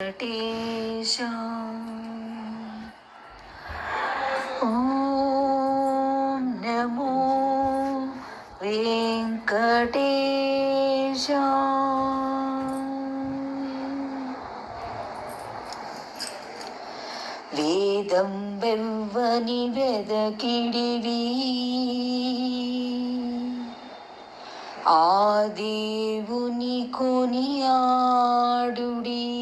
వెంకటేశ ఓం నమో వెంకటేశ. వేదం వెవ్వని వెదకిడివి ఆ దేవుని కొనియాడుడి.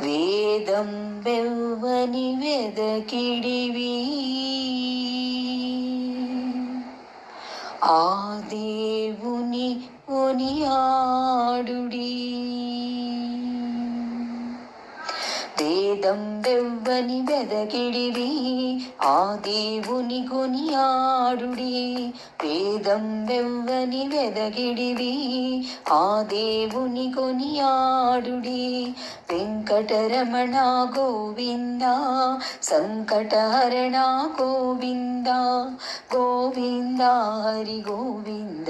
వేదం వెవ్వని వెదకిడివి ఆ దేవుని కొనియాడుడి. వేదం వెవ్వని వెదకిడివి ఆ దేవుని కొనియాడుడి. వేదం వెవ్వని వెదకిడివి ఆ దేవుని కొనియాడుడి. వెంకటరమణ గోవింద సంకటహరణ గోవింద గోవింద హరి గోవింద.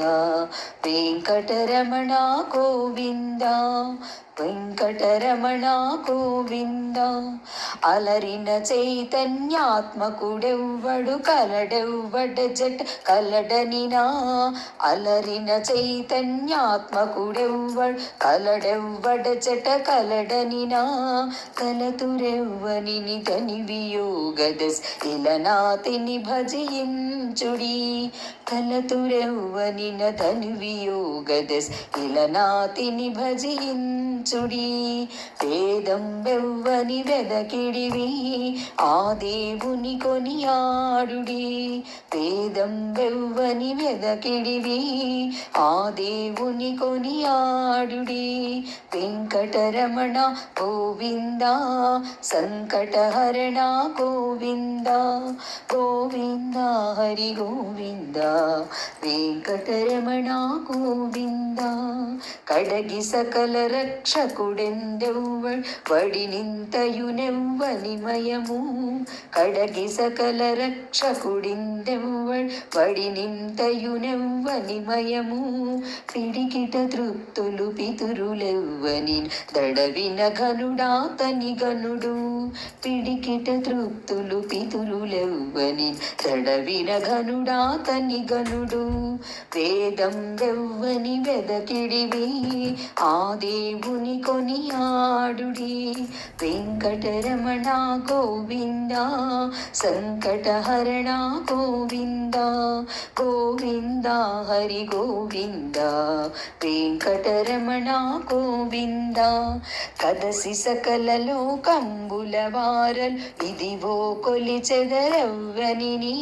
వెంకటరమణ గోవింద వెంకటరమణ గోవింద. అలరిన చైతన్యాత్మకుడెవ్వడు కలడెవ్వడ జట కలడనినా. అలరిన చైతన్యాత్మకుడెవ్వడు కలడెవ్వడ జట కలడనినా. కలతురెవ్వనిని తనివియోగదస్ ఇలనాతిని భజించుడి. కలతురెవ్వనిన తనివియోగదస్ ఇలనాతిని భజించుడి. వేదం వెవ్వని వెదకిడివి ఆ దేవుని కొనియాడుడి. వేదం వెవ్వని వెదకిడివి ఆ దేవుని కొనియాడుడి. వెంకటరమణ గోవింద సంకటహరణ గోవింద గోవింద హరి గోవింద. వెంకటరమణ గోవింద. కడగి సకల రక్షకుడెందెవ్వడు వడినింతయునెవ్వనిమయము. కడగి సకల రక్షకుడిందెవ్వడు వడినింతయునెవ్వనిమయము. పిడికిట తృప్తులు పితురులెవ్వని దడవిన ఘనుడాతని గనుడు. పిడికిట తృప్తులు పితురులెవ్వని దడవిన ఘనుడాతని గనుడు. వేదం వెవ్వని వెదకిడివి ఆ దేవుని కొనియాడుడి. వెంకటరమణ గోవింద సంకటహరణ గోవింద గోవింద హరి గోవింద. వెంకటరమణ గోవింద. కదసి సకల లోకంబుల వారల్ ఇదివో కొలిచెదరెవ్వనిని.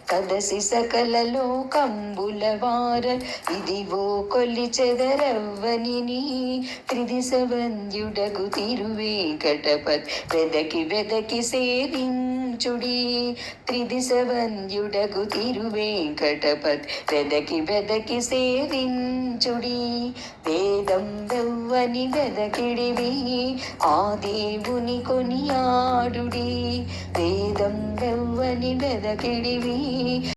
కదసి సకల లోకంబుల వారల్ ఇదివో కొలిచెదరెవ్వనిని. త్రిదిశ వంద్యుడగు తిరువేంకటపతి వెదకి వెదకి సేవించుడి. త్రిదిశ వంద్యుడగు తిరువేంకటపతి వెదకి వెదకి సేవించుడి. వేదం వెవ్వని వెదకిడివి ఆ దేవుని కొనియాడుడి. వేదం వెవ్వని వెదకిడివి